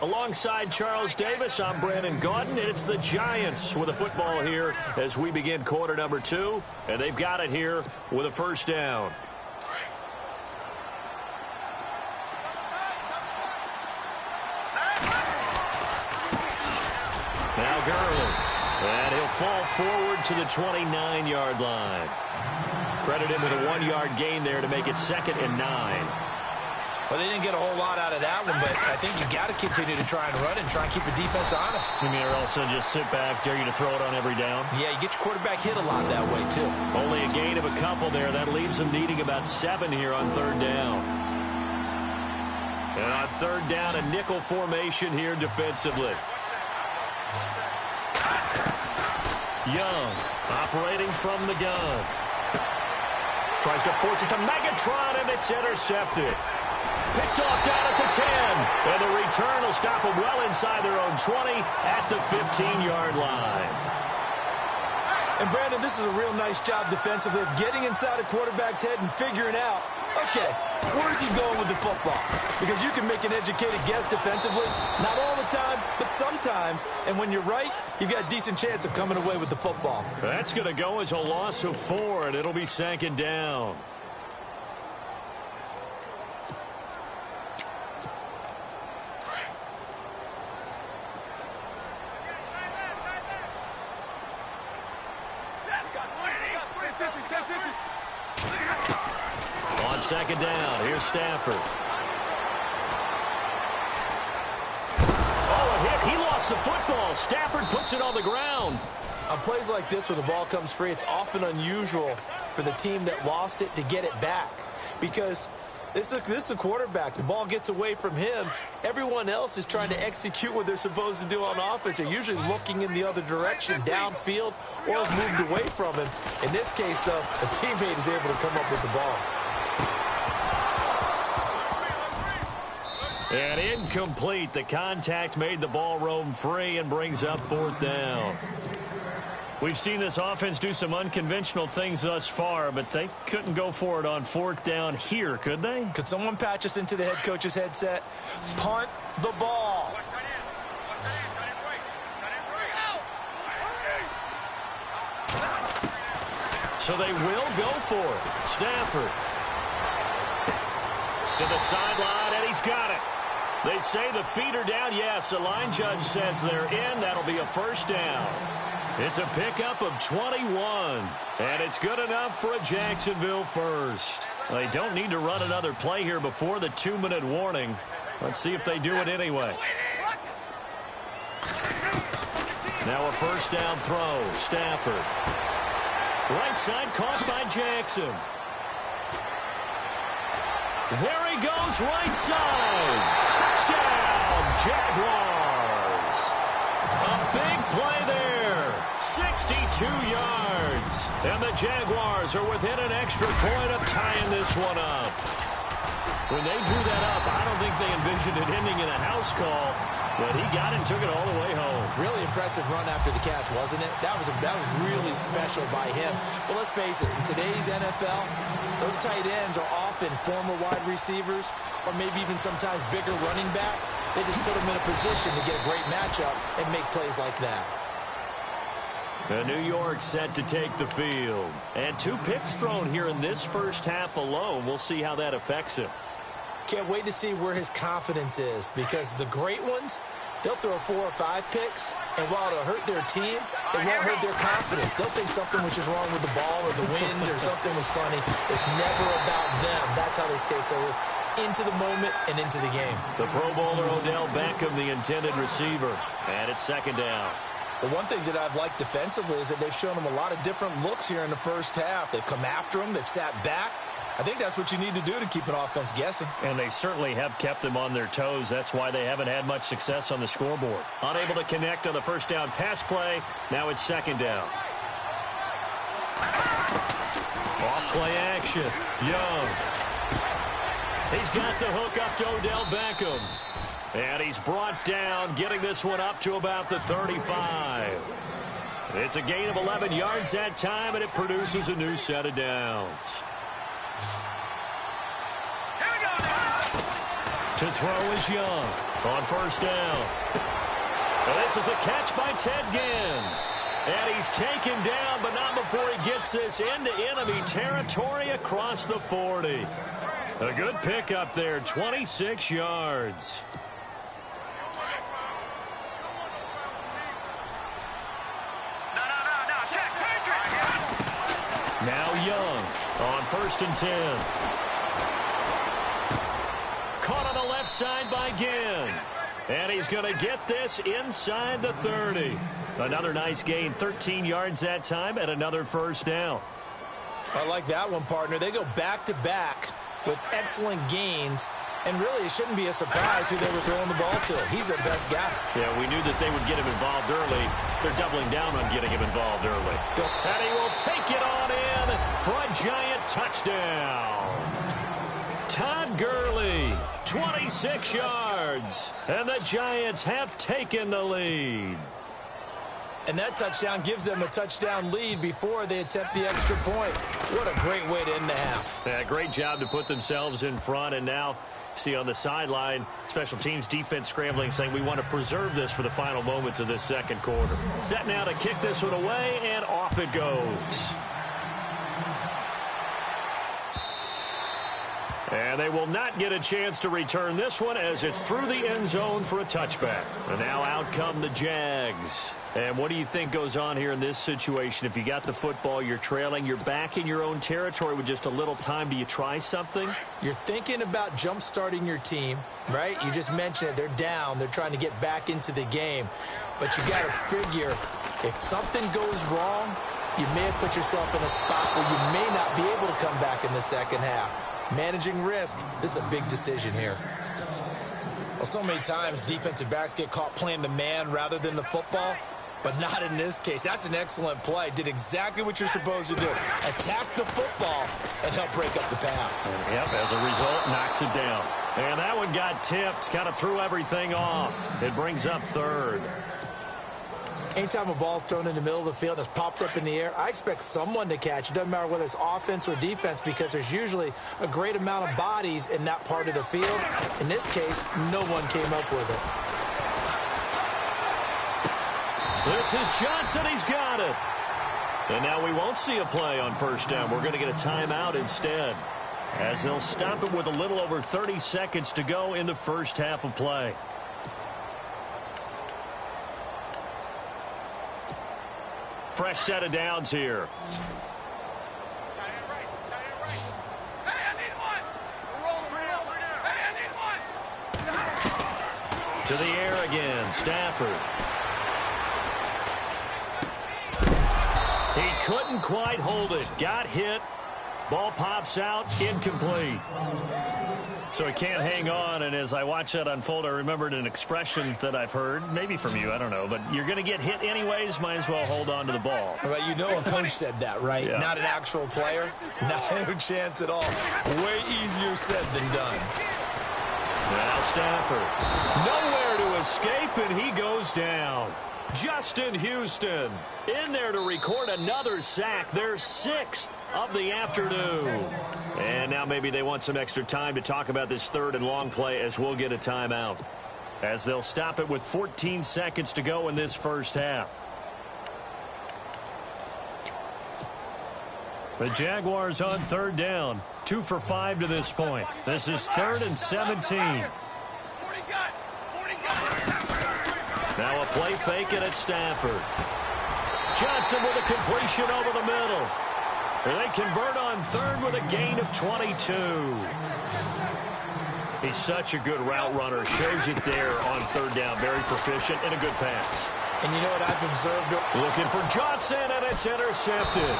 Alongside Charles Davis, I'm Brandon Gaudin, and it's the Giants with a football here as we begin quarter number 2, and they've got it here with a first down. Now Gurley, and he'll fall forward to the 29-yard line. Credit him with a 1-yard gain there to make it 2nd and 9. Well, they didn't get a whole lot out of that one, but I think you got to continue to try and run and try and keep the defense honest. You mean also just sit back, dare you to throw it on every down? Yeah, you get your quarterback hit a lot that way, too. Only a gain of a couple there. That leaves them needing about 7 here on 3rd down. And on 3rd down, a nickel formation here defensively. Young, operating from the gun. Tries to force it to Megatron, and it's intercepted. Picked off down at the 10. And the return will stop them well inside their own 20 at the 15-yard line. And, Brandon, this is a real nice job defensively of getting inside a quarterback's head and figuring out, okay, where's he going with the football? Because you can make an educated guess defensively. Not all the time, but sometimes. And when you're right, you've got a decent chance of coming away with the football. That's going to go as a loss of 4, and it'll be 2nd down. On 2nd down, here's Stafford. Oh, a hit. He lost the football. Stafford puts it on the ground. On plays like this where the ball comes free, it's often unusual for the team that lost it to get it back. Because this is the quarterback. The ball gets away from him. Everyone else is trying to execute what they're supposed to do on offense. They're usually looking in the other direction, downfield, or have moved away from him. In this case, though, a teammate is able to come up with the ball. And incomplete. The contact made the ball roam free and brings up 4th down. We've seen this offense do some unconventional things thus far, but they couldn't go for it on 4th down here, could they? Could someone patch us into the head coach's headset? Punt the ball. So they will go for it. Stafford to the sideline, and he's got it. They say the feet are down. Yes, the line judge says they're in. That'll be a first down. It's a pickup of 21, and it's good enough for a Jacksonville first. They don't need to run another play here before the 2-minute warning. Let's see if they do it anyway. Now a first down throw. Stafford. Right side caught by Jackson. There he goes, right side. Touchdown, Jaguars. A big play there. 62 yards. And the Jaguars are within an extra point of tying this one up. When they drew that up, I don't think they envisioned it ending in a house call, but he got it and took it all the way home. Really impressive run after the catch, wasn't it? That was really special by him. But let's face it, in today's NFL, those tight ends are often former wide receivers or maybe even sometimes bigger running backs. They just put them in a position to get a great matchup and make plays like that. New York set to take the field. And 2 picks thrown here in this first half alone. We'll see how that affects him. Can't wait to see where his confidence is, because the great ones, they'll throw 4 or 5 picks, and while it'll hurt their team, it won't hurt their confidence. They'll think something was just wrong with the ball or the wind or something was funny. It's never about them. That's how they stay so into the moment and into the game. The Pro Bowler Odell Beckham, the intended receiver, and it's 2nd down. The one thing that I've liked defensively is that they've shown them a lot of different looks here in the first half. They've come after them. They've sat back. I think that's what you need to do to keep an offense guessing. And they certainly have kept them on their toes. That's why they haven't had much success on the scoreboard. Unable to connect on the first down pass play. Now it's 2nd down. Off play action. Young. He's got the hook up to Odell Beckham. And he's brought down, getting this one up to about the 35. It's a gain of 11 yards that time, and it produces a new set of downs. To throw is Young on first down. And this is a catch by Ted Ginn. And he's taken down, but not before he gets this into enemy territory across the 40. A good pickup there, 26 yards. Now Young on first and 10. Caught on the left side by Ginn. And he's going to get this inside the 30. Another nice gain, 13 yards that time, and another first down. I like that one, partner. They go back-to-back with excellent gains, and really it shouldn't be a surprise who they were throwing the ball to. He's their best guy. Yeah, we knew that they would get him involved early. They're doubling down on getting him involved early. And he will take it on in for a giant touchdown. Todd Gurley, 26 yards, and the Giants have taken the lead. And that touchdown gives them a touchdown lead before they attempt the extra point. What a great way to end the half. Yeah, great job to put themselves in front, and now see on the sideline, special teams defense scrambling, saying we want to preserve this for the final moments of this second quarter. Set now to kick this one away, and off it goes. And they will not get a chance to return this one as it's through the end zone for a touchback. And now out come the Jags. And what do you think goes on here in this situation? If you got the football, you're trailing, you're back in your own territory with just a little time. Do you try something? You're thinking about jump-starting your team, right? You just mentioned it. They're down. They're trying to get back into the game. But you got to figure if something goes wrong, you may have put yourself in a spot where you may not be able to come back in the second half. Managing risk, this is a big decision here. Well, so many times defensive backs get caught playing the man rather than the football, but not in this case. That's an excellent play. Did exactly what you're supposed to do. Attack the football and help break up the pass. Yep, as a result, knocks it down. And that one got tipped, kind of threw everything off. It brings up third. Anytime a ball's thrown in the middle of the field and it's popped up in the air, I expect someone to catch. It doesn't matter whether it's offense or defense because there's usually a great amount of bodies in that part of the field. In this case, no one came up with it. This is Johnson. He's got it. And now we won't see a play on first down. We're going to get a timeout instead, as they'll stop it with a little over 30 seconds to go in the first half of play. Fresh set of downs here. To the air again, Stafford. He couldn't quite hold it. Got hit. Ball pops out, incomplete. So he can't hang on, and as I watch that unfold, I remembered an expression that I've heard, maybe from you, I don't know, but you're going to get hit anyways, might as well hold on to the ball. Well, you know a coach said that, right? Yeah. Not an actual player? No chance at all. Way easier said than done. Now Stafford. Nowhere to escape, and he goes down. Justin Houston in there to record another sack, their 6th of the afternoon. And now maybe they want some extra time to talk about this third and long play as we'll get a timeout, as they'll stop it with 14 seconds to go in this first half. The Jaguars on third down, 2 for 5 to this point. This is 3rd and 17. Now a play fake it at Stafford. Johnson with a completion over the middle. And they convert on third with a gain of 22. He's such a good route runner. Shows it there on third down. Very proficient and a good pass. And you know what I've observed? Looking for Johnson, and it's intercepted.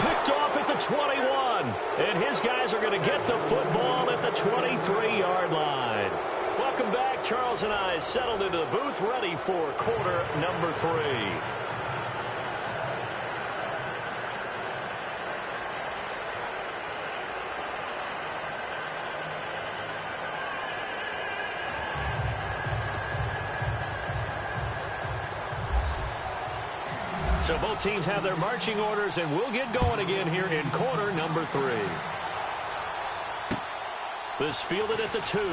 Picked off at the 21. And his guys are going to get the football at the 23-yard line. Welcome back. Charles and I settled into the booth, ready for quarter number 3. So both teams have their marching orders, and we'll get going again here in quarter number 3. This fielded at the 2. And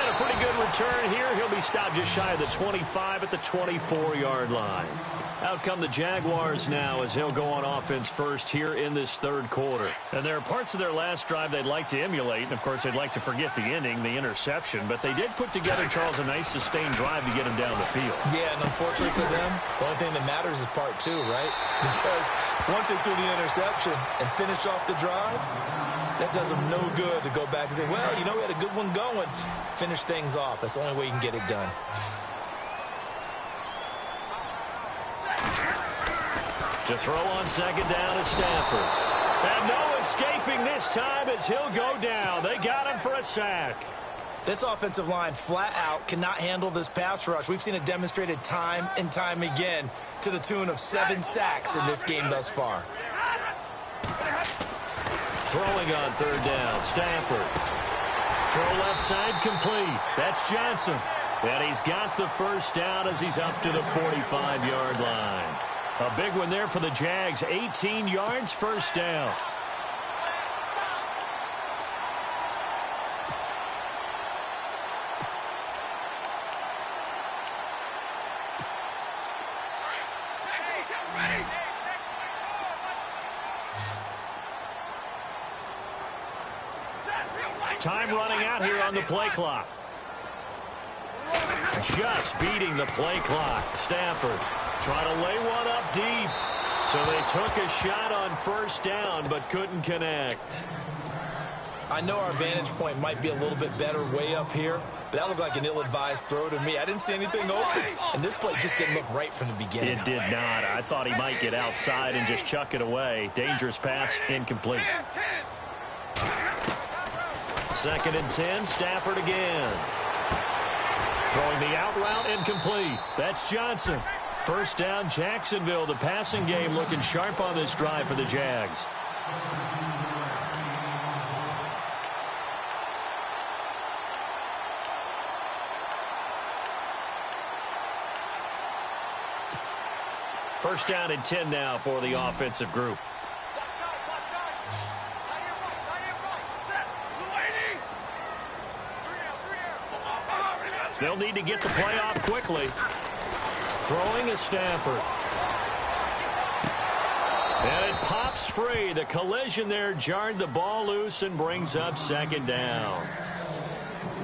a pretty good return here. He'll be stopped just shy of the 25 at the 24-yard line. Out come the Jaguars now as he'll go on offense first here in this third quarter. And there are parts of their last drive they'd like to emulate. And, of course, they'd like to forget the ending, the interception. But they did put together, Charles, a nice sustained drive to get him down the field. Yeah, and unfortunately for them, the only thing that matters is part 2, right? Because once they threw the interception and finished off the drive, that does them no good to go back and say, well, you know, we had a good one going. Finish things off. That's the only way you can get it done. To throw on second down is Stafford. And no escaping this time as he'll go down. They got him for a sack. This offensive line flat out cannot handle this pass rush. We've seen it demonstrated time and time again to the tune of 7 sacks in this game thus far. Throwing on third down, Stafford. Throw left side complete. That's Johnson. And he's got the first down as he's up to the 45-yard line. A big one there for the Jags. 18 yards, first down. Time running out here on the play clock. Just beating the play clock. Stafford trying to lay one up deep. So they took a shot on first down but couldn't connect. I know our vantage point might be a little bit better way up here, but that looked like an ill-advised throw to me. I didn't see anything open, and this play just didn't look right from the beginning. It did not. I thought he might get outside and just chuck it away. Dangerous pass, incomplete. 2nd and 10, Stafford again. Throwing the out route, incomplete. That's Johnson. First down, Jacksonville. The passing game looking sharp on this drive for the Jags. First down and 10 now for the offensive group. They'll need to get the play off quickly. Throwing is Stafford. And it pops free. The collision there jarred the ball loose and brings up second down.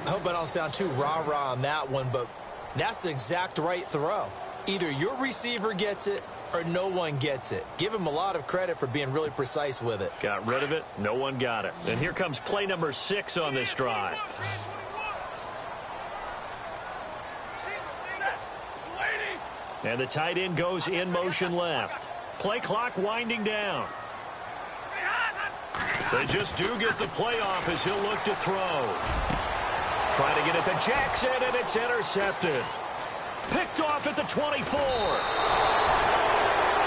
I hope I don't sound too rah-rah on that one, but that's the exact right throw. Either your receiver gets it or no one gets it. Give him a lot of credit for being really precise with it. Got rid of it. No one got it. And here comes play number 6 on this drive. And the tight end goes in motion left. Play clock winding down. They just do get the play off as he'll look to throw. Trying to get it to Jackson, and it's intercepted. Picked off at the 24.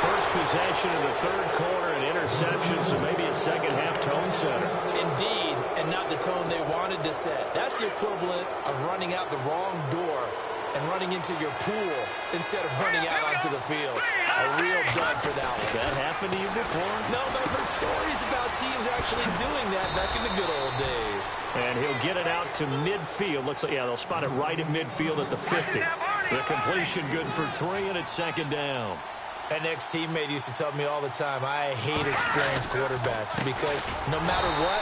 First possession of the third quarter, an interception, so maybe a second-half tone setter. Indeed, and not the tone they wanted to set. That's the equivalent of running out the wrong door and running into your pool instead of running out onto the field. A real dud for that one. Has that happened to you before? No, but I've heard stories about teams actually doing that back in the good old days. And he'll get it out to midfield. Looks like, yeah, they'll spot it right at midfield at the 50. The completion good for 3, and it's second down. An ex-teammate used to tell me all the time, I hate experienced quarterbacks because no matter what,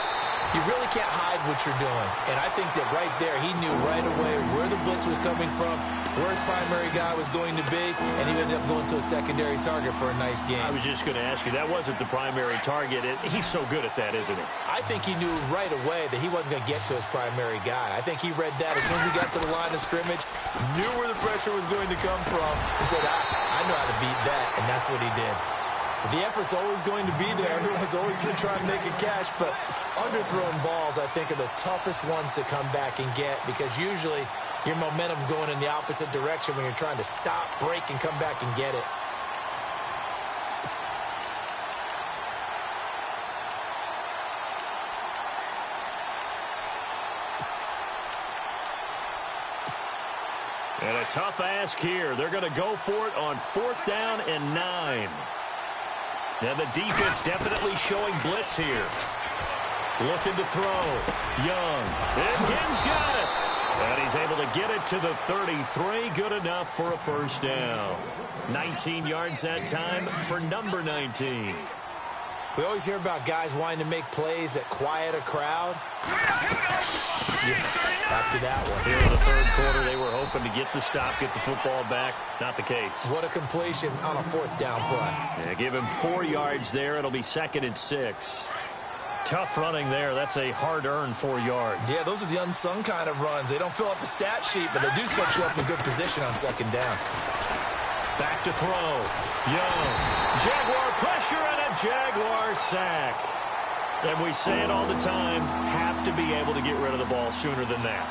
you really can't hide what you're doing. And I think that right there, he knew right away where the blitz was coming from, where his primary guy was going to be, and he ended up going to a secondary target for a nice game. I was just going to ask you, that wasn't the primary target. He's so good at that, isn't he? I think he knew right away that he wasn't going to get to his primary guy. I think he read that as soon as he got to the line of scrimmage, knew where the pressure was going to come from, and said, I know how to beat that, and that's what he did. The effort's always going to be there. Everyone's always going to try and make a catch, but underthrown balls, I think, are the toughest ones to come back and get because usually your momentum's going in the opposite direction when you're trying to stop, break, and come back and get it. And a tough ask here. They're going to go for it on 4th down and 9. Now the defense definitely showing blitz here. Looking to throw. Young. Again's got it. And he's able to get it to the 33. Good enough for a first down. 19 yards that time for number 19. We always hear about guys wanting to make plays that quiet a crowd. Yeah, back to that one. Here in the third quarter, they were hoping to get the stop, get the football back. Not the case. What a completion on a fourth down play. Yeah, give him 4 yards there. It'll be 2nd and 6. Tough running there. That's a hard-earned 4 yards. Yeah, those are the unsung kind of runs. They don't fill up the stat sheet, but they do set you up in good position on 2nd down. Back to throw. Young. Jaguar pressure and a Jaguar sack. And we say it all the time, have to be able to get rid of the ball sooner than that.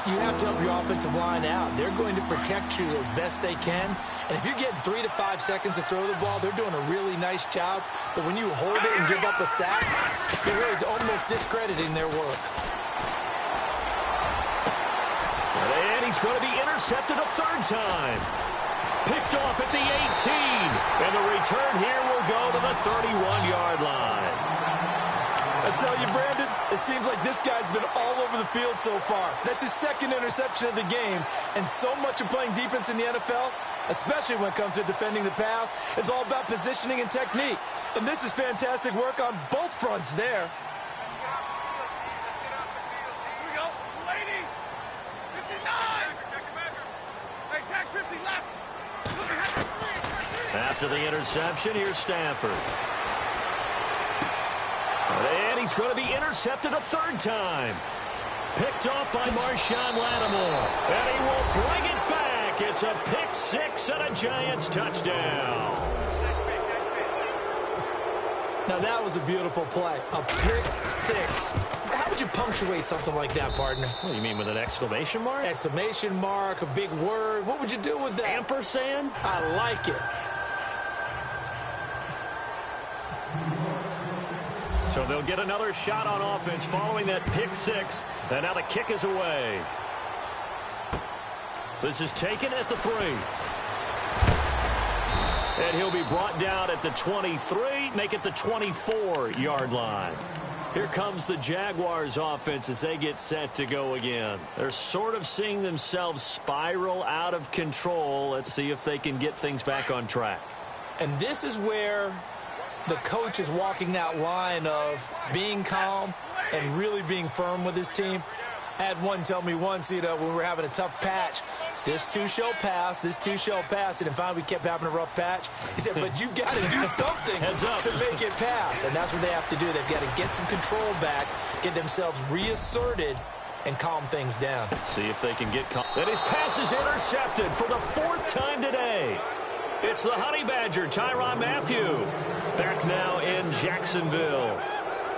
You have to help your offensive line out. They're going to protect you as best they can. And if you're getting 3 to 5 seconds to throw the ball, they're doing a really nice job. But when you hold it and give up a sack, you're really almost discrediting their work. And he's going to be intercepted a 3rd time. Picked off at the 18. And the return here will go to the 31-yard line. I tell you, Brandon, it seems like this guy's been all over the field so far. That's his 2nd interception of the game. And so much of playing defense in the NFL, especially when it comes to defending the pass, is all about positioning and technique. And this is fantastic work on both fronts there. Here we go. Lady. 59. Hey, tag 50 left. After the interception, here's Stafford. And he's going to be intercepted a 3rd time. Picked off by Marshawn Lattimore. And he will bring it back. It's a pick 6 and a Giants touchdown. Now that was a beautiful play. A pick 6. How would you punctuate something like that, partner? What do you mean, with an exclamation mark? Exclamation mark, a big word. What would you do with that? Ampersand? I like it. So they'll get another shot on offense following that pick 6. And now the kick is away. This is taken at the 3. And he'll be brought down at the 23, make it the 24-yard line. Here comes the Jaguars offense as they get set to go again. They're sort of seeing themselves spiral out of control. Let's see if they can get things back on track. And this is where the coach is walking that line of being calm and really being firm with his team. I had one tell me once, when we were having a tough patch, this too shall pass, this too shall pass. And finally we kept having a rough patch. He said, but you got to do something to make it pass. And that's what they have to do. They've got to get some control back, get themselves reasserted, and calm things down. See if they can get calm. And his pass is intercepted for the 4th time today. It's the Honey Badger, Tyrann Mathieu. Back now in Jacksonville.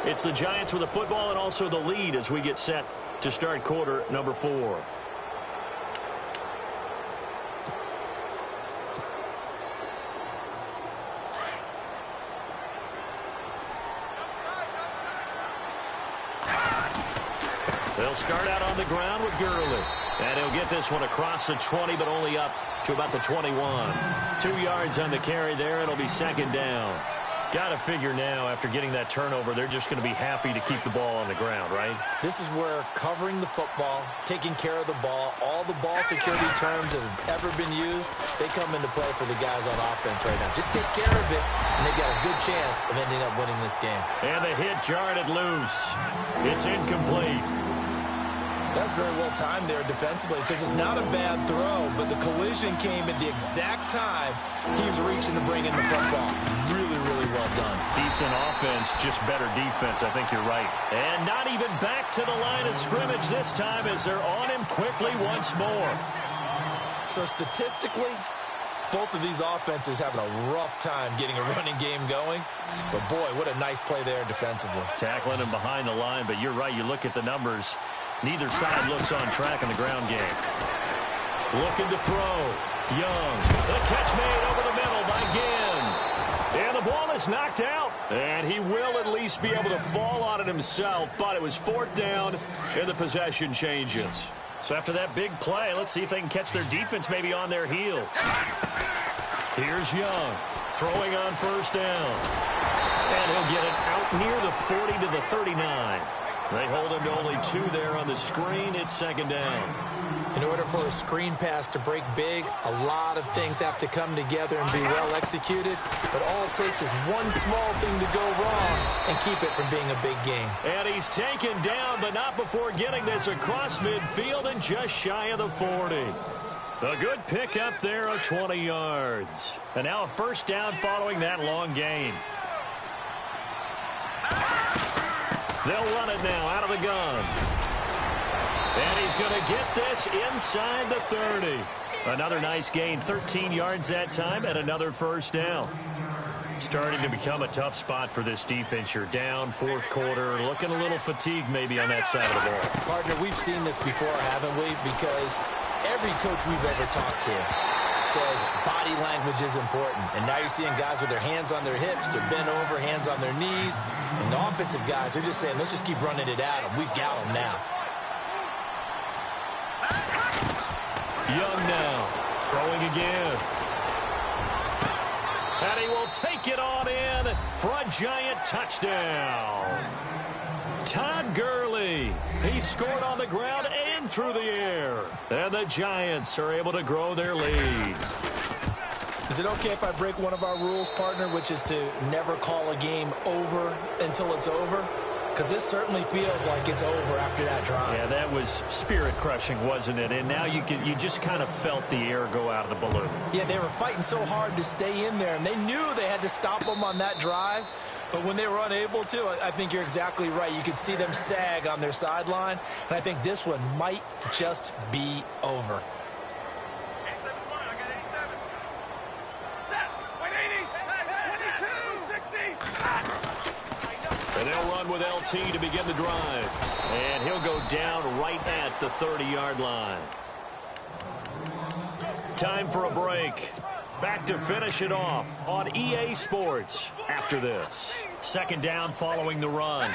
It's the Giants with the football and also the lead as we get set to start quarter number 4. They'll start out on the ground with Gurley. And he'll get this one across the 20, but only up to about the 21. 2 yards on the carry there. It'll be 2nd down. Got to figure now, after getting that turnover, they're just going to be happy to keep the ball on the ground, right? This is where covering the football, taking care of the ball, all the ball security terms that have ever been used, they come into play for the guys on offense right now. Just take care of it, and they've got a good chance of ending up winning this game. And the hit jarred it loose. It's incomplete. That's very well timed there defensively because it's not a bad throw, but the collision came at the exact time he was reaching to bring in the football. Really, really well done. Decent offense, just better defense. I think you're right. And not even back to the line of scrimmage this time as they're on him quickly once more. So statistically, both of these offenses having a rough time getting a running game going. But, boy, what a nice play there defensively. Tackling him behind the line, but you're right. You look at the numbers. Neither side looks on track in the ground game. Looking to throw. Young. The catch made over the middle by Ginn. And the ball is knocked out. And he will at least be able to fall on it himself. But it was 4th down, and the possession changes. So after that big play, let's see if they can catch their defense maybe on their heels. Here's Young. Throwing on 1st down. And he'll get it out near the 40 to the 39. They hold him to only 2 there on the screen. It's second down. In order for a screen pass to break big, a lot of things have to come together and be well executed. But all it takes is one small thing to go wrong and keep it from being a big game. And he's taken down, but not before getting this across midfield and just shy of the 40. A good pick up there of 20 yards. And now a first down following that long gain. They'll run it now out of the gun. And he's going to get this inside the 30. Another nice gain, 13 yards that time, and another first down. Starting to become a tough spot for this defense. You're down, fourth quarter, looking a little fatigued maybe on that side of the ball. Partner, we've seen this before, haven't we? Because every coach we've ever talked to says body language is important. And now you're seeing guys with their hands on their hips, they're bent over, hands on their knees. And the offensive guys are just saying, let's just keep running it at them. We've got them now. Young now, throwing again. And he will take it on in for a giant touchdown. Todd Gurley, he scored on the ground and through the air. And the Giants are able to grow their lead. Is it okay if I break one of our rules, partner, which is to never call a game over until it's over? Because this certainly feels like it's over after that drive. Yeah, that was spirit-crushing, wasn't it? And now you just kind of felt the air go out of the balloon. Yeah, they were fighting so hard to stay in there, and they knew they had to stop them on that drive. But when they were unable to, I think you're exactly right. You could see them sag on their sideline, and I think this one might just be over. And they'll run with LT to begin the drive. And he'll go down right at the 30-yard line. Time for a break. Back to finish it off on EA Sports after this. Second down following the run.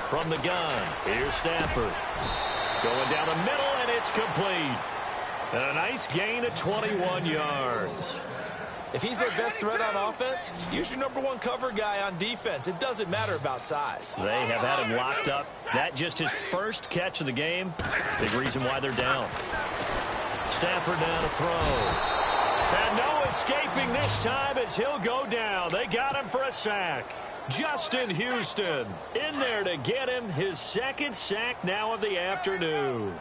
From the gun, here's Stafford. Going down the middle, and it's complete. And a nice gain of 21 yards. If he's their best threat on offense, use your #1 cover guy on defense. It doesn't matter about size. They have had him locked up. That just his first catch of the game. Big reason why they're down. Stafford down to throw. And no escaping this time as he'll go down. They got him for a sack. Justin Houston in there to get him his second sack now of the afternoon.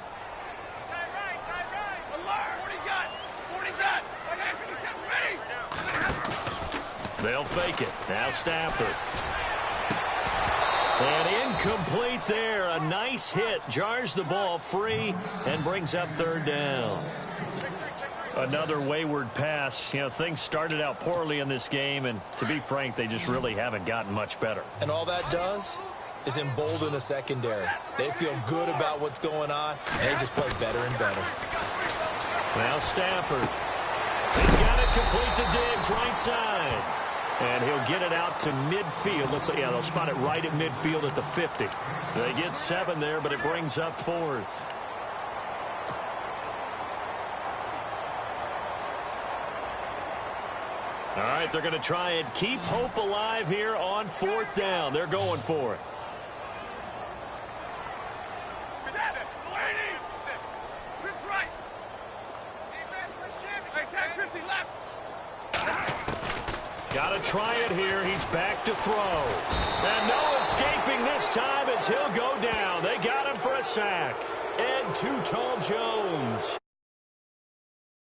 They'll fake it. Now Stafford. And incomplete there. A nice hit. Jars the ball free and brings up third down. Another wayward pass. You know, things started out poorly in this game, and to be frank, they just really haven't gotten much better. And all that does is embolden the secondary. They feel good about what's going on, and they just play better and better. Now Stafford. He's got it complete to Diggs, right side. And he'll get it out to midfield. Let's say, yeah, they'll spot it right at midfield at the 50. They get 7 there, but it brings up 4th. All right, they're going to try and keep hope alive here on 4th down. They're going for it. Got to try it here. He's back to throw. And no escaping this time as he'll go down. They got him for a sack. And Too Tall Jones.